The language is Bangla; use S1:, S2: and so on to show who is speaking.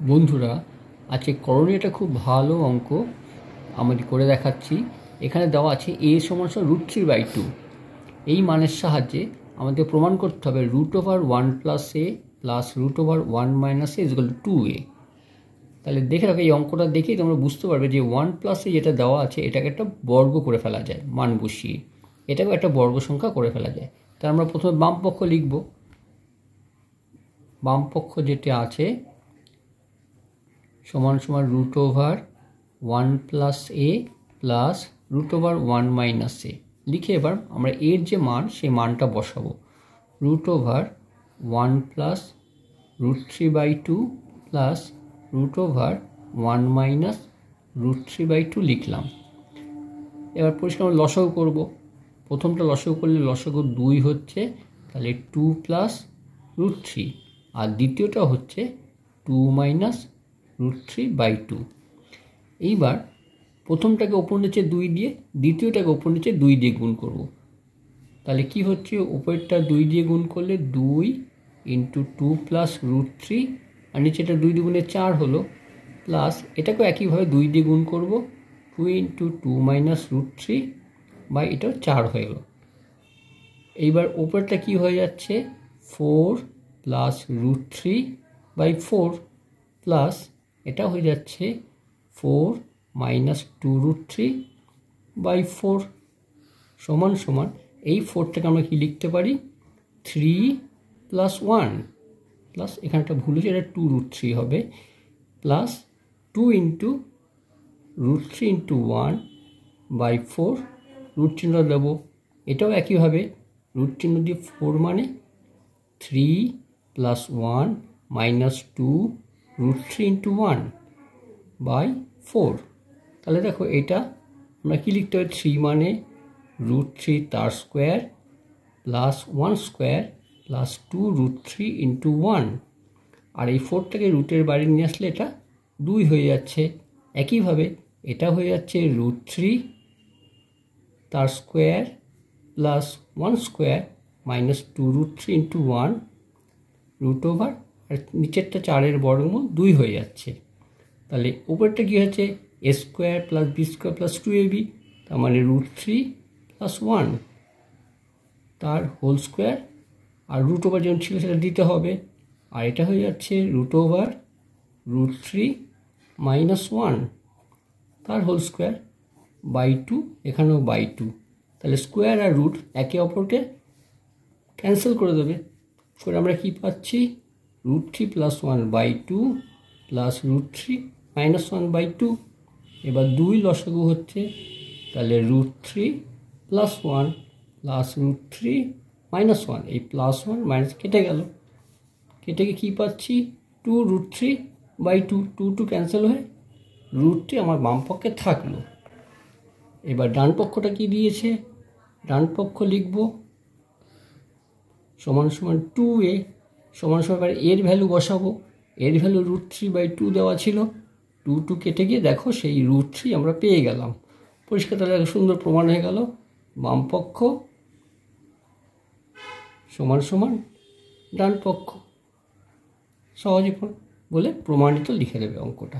S1: বন্ধুরা, আজকে করণীয়টা খুব ভালো অঙ্ক আমি করে দেখাচ্ছি। এখানে দেওয়া আছে a = √3/2। এই মানের সাহায্যে আমাদের প্রমাণ করতে হবে √1 + a প্লাস √1 - a = 2a। তাহলে দেখে রাখো, এই অঙ্কটা দেখেই তোমরা বুঝতে পারবে যে 1 + a যেটা দেওয়া আছে এটাকে একটা বর্গ করে ফেলা যায় মান বসিয়ে, এটাকেও একটা বর্গ সংখ্যা করে ফেলা যায়। তাই আমরা প্রথমে বাম পক্ষ লিখব। বাম পক্ষ যেটা আছে সমান সমান √1 + a প্লাস √1 - a লিখে এবার আমরা এর যে মান সেই মানটা বসাবো। √1 + √3/2 প্লাস √1 - √3/2 লিখলাম। এবার পরিষ্কার লসাগু করব। প্রথমটা লসাগু করলে লসাগু 2 হচ্ছে, তাহলে 2 + √3, আর দ্বিতীয়টা হচ্ছে 2 - √3/2। এইবার প্রথমটাকে ওপর নিচে 2 দিয়ে, দ্বিতীয়টাকে ওপর নিচে 2 দিয়ে গুণ করব। তাহলে কি হচ্ছে, উপরেরটা 2 দিয়ে গুণ করলে 2 × 2 + √3, আর নিচেটা 2 দুগুণে 4 হলো, প্লাস এটাকেও একইভাবে 2 দিয়ে গুণ করব, 2 × 2 - √3 বা এটাও 4 হয়ে গেল। এইবার উপরেরটা কি হয়ে যাচ্ছে, 4 + √3/4 প্লাস এটা হয়ে যাচ্ছে 4 - 2√3/4 সমান সমান এই 4টাকে আমরা কি লিখতে পারি, 3 + 1 প্লাস এখানে একটা ভুল হয়েছে, এটা 2√3 হবে, প্লাস 2 × √3 × 1/4 রুট চিহ্ন দেব। এটাও একইভাবে রুট চিহ্ন দিয়ে 4 মানে 3 + 1 - 2 √3 × 1/4। তাহলে দেখো এটা আমরা কি লিখতে হবে, 3 মানে √3 তার স্কোয়ার প্লাস 1 স্কোয়ার প্লাস 2 √3 × 1, আর এই 4টাকে রুটের বাইরে নিয়ে আসলে এটা 2 হয়ে যাচ্ছে। একইভাবে এটা হয়ে যাচ্ছে √3 তার স্কোয়ার প্লাস 1 স্কোয়ার মাইনাস 2 √3 × 1 √, আর নিচেরটা 4-এর বর্গমূল 2 হয়ে যাচ্ছে। তাহলে উপরেরটা কী হচ্ছে, a² + b² + 2ab, তার মানে √3 + 1 তার হোল স্কোয়ার, আর √, যেমন ছিল সেটা দিতে হবে, আর এটা হয়ে যাচ্ছে √3 - 1 তার হোল স্কোয়ার /2, এখানেও /2। তাহলে স্কোয়ার আর রুট একে অপরকে ক্যান্সেল করে দেবে। করে আমরা কি পাচ্ছি, √3 + 1/2 প্লাস √3 - 1/2। এবার 2 লসাগু হচ্ছে, তাহলে √3 + 1 প্লাস √3 - 1, এই +1 - কেটে গেল, কেটে গিয়ে কী পাচ্ছি, 2 √3/2, 2 ক্যান্সেল হয়ে √3 আমার বাম পক্ষে থাকলো। এবার ডান পক্ষটা কি দিয়েছে, ডান পক্ষ লিখব সমান সমান 2a সমান সমান, এবার এর ভ্যালু বসাবো। এর ভ্যালু √3/2 দেওয়া ছিল, 2 কেটে গিয়ে দেখো সেই √3 আমরা পেয়ে গেলাম। পরিষ্কার, তাহলে সুন্দর প্রমাণ হয়ে গেল বাম পক্ষ সমান সমান ডান পক্ষ। সহজে বলে প্রমাণিত লিখে দেবে অঙ্কটা।